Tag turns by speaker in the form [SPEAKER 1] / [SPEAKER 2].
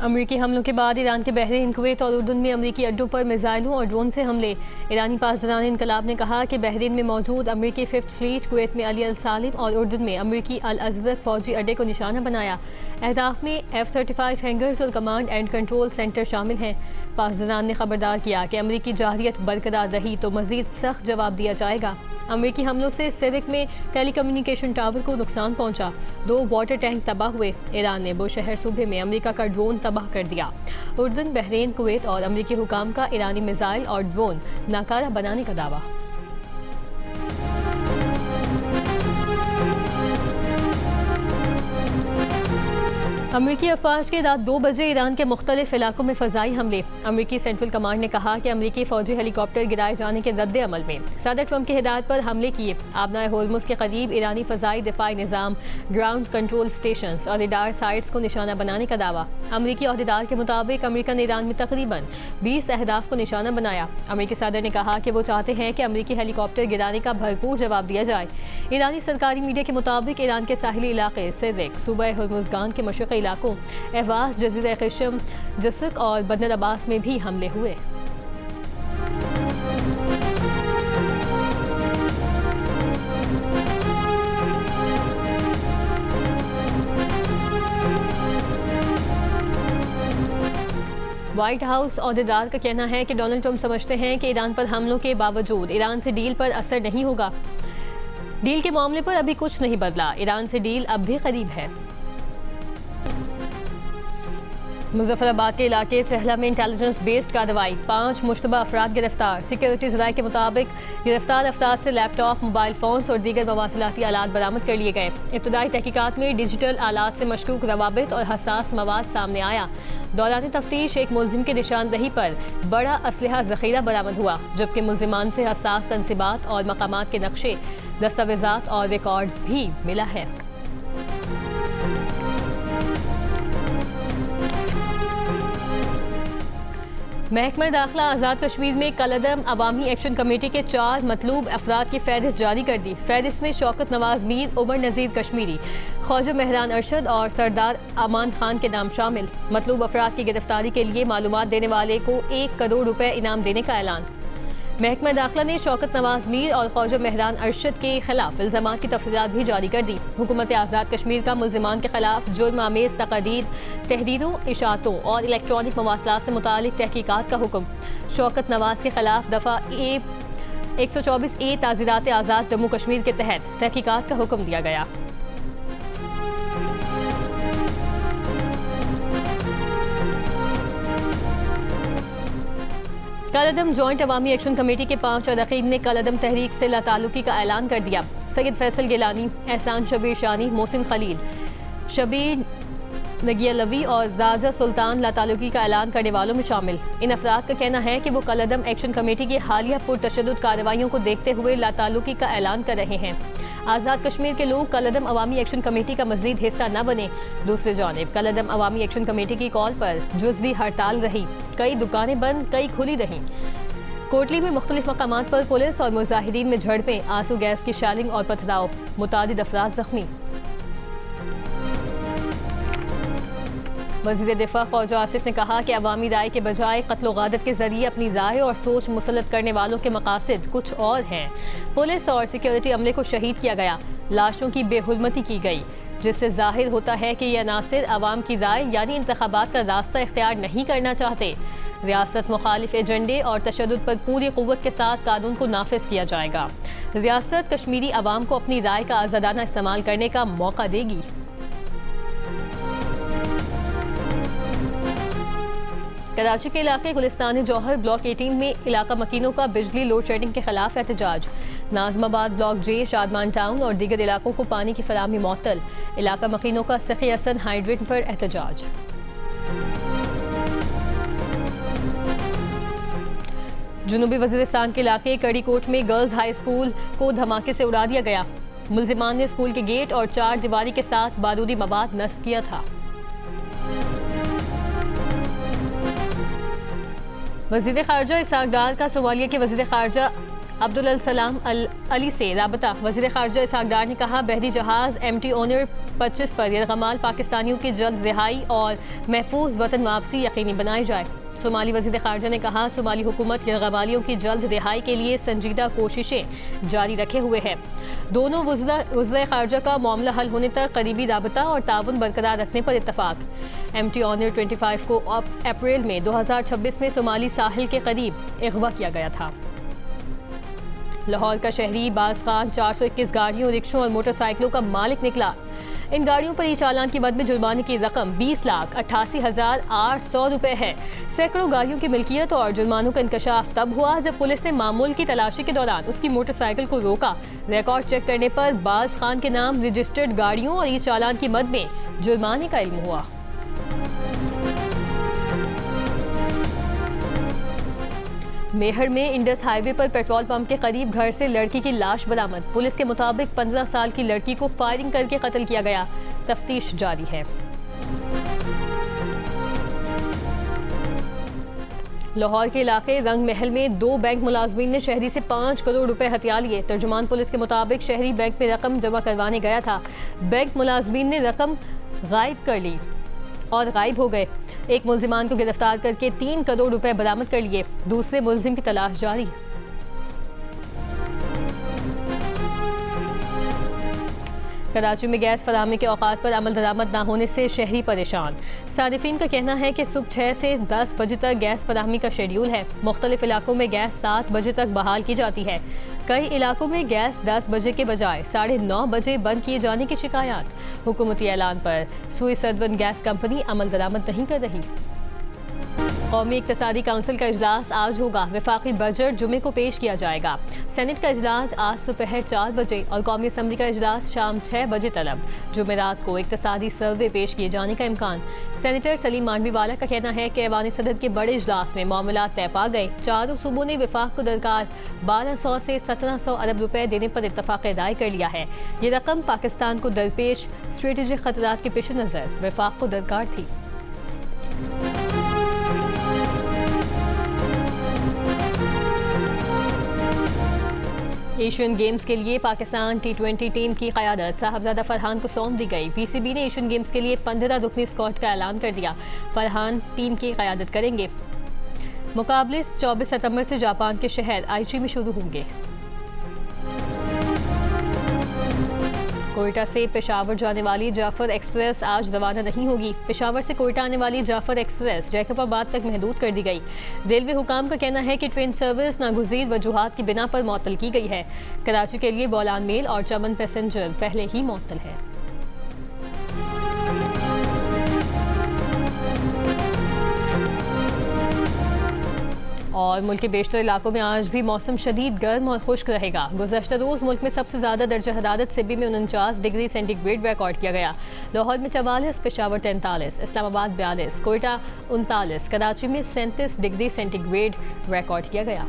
[SPEAKER 1] अमरीकी हमलों के बाद ईरान के बहरीन, कुवैत और उर्दन में अमरीकी अड्डों पर मिसाइलों और ड्रोन से हमले। ईरानी पासदारान इनकलाब ने कहा कि बहरीन में मौजूद अमरीकी 5th फ्लीट, कुवैत में अली अल सालिम और उर्दन में अमरीकी अल अज़रक फौजी अड्डे को निशाना बनाया। अहदाफ में F-35 हैंगर्स और कमांड एंड कंट्रोल सेंटर शामिल हैं। पासदारान ने खबरदार किया कि अमरीकी जारहियत बरकरार रही तो मजीद सख्त जवाब दिया जाएगा। अमरीकी हमलों से सिरिक में टेलीकम्युनिकेशन टावर को नुकसान पहुंचा। 2 वाटर टैंक तबाह हुए। ईरान ने बुशहर सूबे में अमरीका का ड्रोन तबाह कर दिया। उर्दन, बहरीन, कुवैत और अमरीकी हुकाम का ईरानी मिसाइल और ड्रोन नाकारा बनाने का दावा। अमरीकी अफवाज के रात 2 बजे ईरान के मुख्तलिफ इलाकों में फ़ज़ाई हमले। अमरीकी सेंट्रल कमांड ने कहा कि अमरीकी फ़ौजी हेलीकॉप्टर गिराए जाने के रद्द अमल में सदर ट्रंप की हिदायत पर हमले किए। आबनाए होर्मुज़ के करीब ईरानी फ़ज़ाई दिफाई निज़ाम, ग्राउंड कंट्रोल स्टेशन और रडार साइट्स को निशाना बनाने का दावा। अमरीकी अहदेदार के मुताबिक अमरीका ने ईरान में तकरीबन 20 अहदाफ को निशाना बनाया। अमरीकी सदर ने कहा कि वो चाहते हैं कि अमरीकी हेलीकॉप्टर गिराने का भरपूर जवाब दिया जाए। ईरानी सरकारी मीडिया के मुताबिक ईरान के साहिली इलाके सिरिक, सूबा हुर्मुज़गान के मशरक़ी इलाकों अहवाज, जज़ीरा क़िश्म, जसक और बंदर अब्बास में भी हमले हुए। व्हाइट हाउस अहदेदार का कहना है कि डोनाल्ड ट्रंप समझते हैं कि ईरान पर हमलों के बावजूद ईरान से डील पर असर नहीं होगा। डील के मामले पर अभी कुछ नहीं बदला। ईरान से डील अब भी करीब है। मुजफ्फराबाद के इलाके चहला में इंटेलिजेंस बेस्ड कार्रवाई, 5 मुश्तबा अफराद गिरफ्तार। सिक्योरिटी ज़राए के मुताबिक गिरफ्तार अफराद से लैपटॉप, मोबाइल फ़ोन्स और दीगर मवासिलाती आलात बरामद कर लिए गए। इब्तदाई तहकीकात में डिजिटल आलात से मशकूक रवाबित और हसास मवाद सामने आया। दौरान तफ्तीश एक मुलजिम की निशानदही पर बड़ा असलहा ज़ख़ीरा बरामद हुआ, जबकि मुलजिमान से हसास तनसीबात और मकामात के नक्शे, दस्तावेज़ात और रिकॉर्ड्स भी मिला है। महकमा दाखिला आज़ाद कश्मीर में कलअदम अवामी एक्शन कमेटी के 4 मतलूब अफराद की फहरिस्त जारी कर दी। फहरिस्त में शौकत नवाज मीर, उमर नज़ीर कश्मीरी, ख्वाजा मेहरान अरशद और सरदार अमान खान के नाम शामिल। मतलूब अफराद की गिरफ्तारी के लिए मालूमात देने वाले को 1 करोड़ रुपए इनाम देने का ऐलान। महकमा दाखिला ने शौकत नवाज मीर और ख्वाजा मेहरान अरशद के खिलाफ इल्ज़ामात की तफसीलात भी जारी कर दी। हुकूमत आज़ाद कश्मीर का मुल्ज़िमान के खिलाफ जुर्म आमेज़ तक़रीर, तहरीरों, इशातों और इलेक्ट्रॉनिक मवासलात से मुतालिक तहकीकात का हुक्म। शौकत नवाज के खिलाफ दफ़ा 124A ताज़ीरात आज़ाद जम्मू कश्मीर के तहत तहकीकात का हुक्म दिया गया। कलअदम जॉइंट अवामी एक्शन कमेटी के 5 अरकान ने कलअदम तहरीक से लाताल्लुकी का ऐलान कर दिया। सैयद फैसल गिलानी, एहसान शबीर शानी, मोहसिन खलील, शबीर नगियालवी और राजा सुल्तान लाताल्लुकी का ऐलान करने वालों में शामिल। इन अफराद का कहना है कि वो कलअदम एक्शन कमेटी की हालिया पुरतशद्दुद कार्रवाइयों को देखते हुए लाताल्लुकी का ऐलान कर रहे हैं। आज़ाद कश्मीर के लोग कलअदम अवामी एक्शन कमेटी का मज़ीद हिस्सा न बने। दूसरी जानिब कलअदम अवामी एक्शन कमेटी की कॉल पर जुज़वी हड़ताल रही। कई दुकानें बंद, कई खुली रहीं। कोटली में मुख्तलिफ मकामात पर पुलिस और मुजाहिदीन में झड़पें, आंसू गैस की शैलिंग और पथराव, मुतादिद अफराद जख्मी। वज़ीर दिफा ख्वाजा आसिफ ने कहा कि अवामी राय के बजाय कत्ल गादत के जरिए अपनी राय और सोच मुसल्लत करने वालों के मकासद कुछ और हैं। पुलिस और सिक्योरिटी अमले को शहीद किया गया, लाशों की बेहुरमती की गई, जिससे जाहिर होता है कि ये अनासिर अवाम की राय यानी इंतखाबात का रास्ता इख्तियार नहीं करना चाहते। रियासत मुखालिफ एजेंडे और तशद्दुद पर पूरी क़ुव्वत के साथ कानून को नाफिज किया जाएगा। रियासत कश्मीरी अवाम को अपनी राय का आज़ादाना इस्तेमाल करने का मौका देगी। कराची के इलाके गुलिस्तान जौहर ब्लॉक 18 में इलाका मकीनों का बिजली लोड शेडिंग के खिलाफ एहतजाज। नाज़माबाद ब्लॉक J, शादमान टाउन और दीगर इलाकों को पानी की फराहमी मुअत्तल। इलाका मकीनों का सखी हसन हाइड्रेट पर एहतजाज। जुनूबी वज़ीरिस्तान के इलाके कड़ीकोट में गर्ल्स हाई स्कूल को धमाके से उड़ा दिया गया। मुल्जिमान ने स्कूल के गेट और 4 दीवारी के साथ बारूदी मवाद नस्ब किया था। वज़ीर ख़ारजा इसहाक़ डार का सोमालिया के वज़ीर ख़ारजा अब्दुल सलाम अली से राबता। वज़ीर ख़ारजा इसहाक़ डार ने कहा, बहरी जहाज़ MT ऑनर 25 पर यरगमाल पाकिस्तानियों की जल्द रिहाई और महफूज वतन वापसी यकीनी बनाई जाए। सोमाली वज़ीर ख़ारजा ने कहा, सोमाली हुकूमत यरगमालियों की जल्द रिहाई के लिए संजीदा कोशिशें जारी रखे हुए है। दोनों वज़ीर ख़ारजा का मामला हल होने तक करीबी राबता और ताउन बरकरार रखने पर इत्तफ़ाक़। MT ऑनर 25 को अप्रैल में 2026 में सोमाली साहिल के करीब अगवा किया गया था। लाहौर का शहरी बाज़ खान 421 गाड़ियों, रिक्शों और मोटरसाइकिलों का मालिक निकला। इन गाड़ियों पर ई चालान की मद में जुर्माने की रकम 20,88,800 रुपए है। सैकड़ों गाड़ियों की मिल्कियत और जुर्मानों का इंकशाफ तब हुआ जब पुलिस ने मामूल की तलाशी के दौरान उसकी मोटरसाइकिल को रोका। रिकॉर्ड चेक करने पर बाज़ खान के नाम रजिस्टर्ड गाड़ियों और ई चालान की मद में जुर्माने का इल्म हुआ। मेहर में इंडस हाईवे पर पेट्रोल पंप के करीब घर से लड़की की लाश बरामद। पुलिस के मुताबिक 15 साल की लड़की को फायरिंग करके कत्ल किया गया। तफ्तीश जारी है। लाहौर के इलाके रंग महल में 2 बैंक मुलाजमीन ने शहरी से 5 करोड़ रुपए हथिया लिए। तर्जुमान पुलिस के मुताबिक शहरी बैंक में रकम जमा करवाने गया था। बैंक मुलाजमीन ने रकम गायब कर ली और गायब हो गए। एक मुल्जिमान को गिरफ्तार करके 3 करोड़ रुपए बरामद कर लिए। दूसरे मुल्जिम की तलाश जारी। कराची में गैस फराहमी के औकात पर अमल दरामद न होने से शहरी परेशान। सारिफीन का कहना है कि सुबह 6 से 10 बजे तक गैस फराहमी का शेड्यूल है। मुख्तलिफ इलाकों में गैस 7 बजे तक बहाल की जाती है। कई इलाकों में गैस 10 बजे के बजाय 9:30 बजे बंद किए जाने की शिकायत। हुकूमती ऐलान पर सुई सदवन गैस कंपनी अमल दरामद नहीं कर रही। कौमी इक़्तिसादी काउंसिल का इजलास आज होगा। वफाकी बजट जुमे को पेश किया जाएगा। सेनेट का इजलास आज दोपहर 4 बजे और कौमी असम्बली का इजलास शाम 6 बजे तलब। जुमेरात को इक़्तिसादी सर्वे पेश किए जाने का इम्कान। सेनेटर सलीम मांडवीवाला का कहना है कि ऐवान सदर के बड़े इजलास में मामला तय पा गए। चारों सूबों ने वफाक को दरकार 1200 से 1700 अरब रुपए देने पर इत्तफाक राय कर लिया है। ये रकम पाकिस्तान को दरपेश स्ट्रेटेजिक खतरात के पेश नज़र वफाक को दरकार थी। एशियन गेम्स के लिए पाकिस्तान T20 टीम की क़यादत साहबजादा फरहान को सौंप दी गई। PCB ने एशियन गेम्स के लिए 15 रुकनी स्क्वाड का ऐलान कर दिया। फरहान टीम की क़यादत करेंगे। मुकाबले 24 सितंबर से जापान के शहर आइची में शुरू होंगे। कोयटा से पेशावर जाने वाली जाफर एक्सप्रेस आज रवाना नहीं होगी। पेशावर से कोयटा आने वाली जाफर एक्सप्रेस जैकबाबाद तक महदूद कर दी गई। रेलवे हुकाम का कहना है कि ट्रेन सर्विस नागुज़ीर वजूहात की बिना पर मअतल की गई है। कराची के लिए बोलान मेल और चमन पैसेंजर पहले ही मअतल है। और मुल्क के बेशतर इलाकों में आज भी मौसम शदीद गर्म और खुश्क रहेगा। गुज़श्ता रोज़ मुल्क में सबसे ज़्यादा दर्जा हरारत सिबी में 49 डिग्री सेंटीग्रेड रिकॉर्ड किया गया। लाहौर में 44, पेशावर 43, इस्लामाबाद 42, कोयटा 39, कराची में 37 डिग्री सेंटीग्रेड रिकॉर्ड किया गया।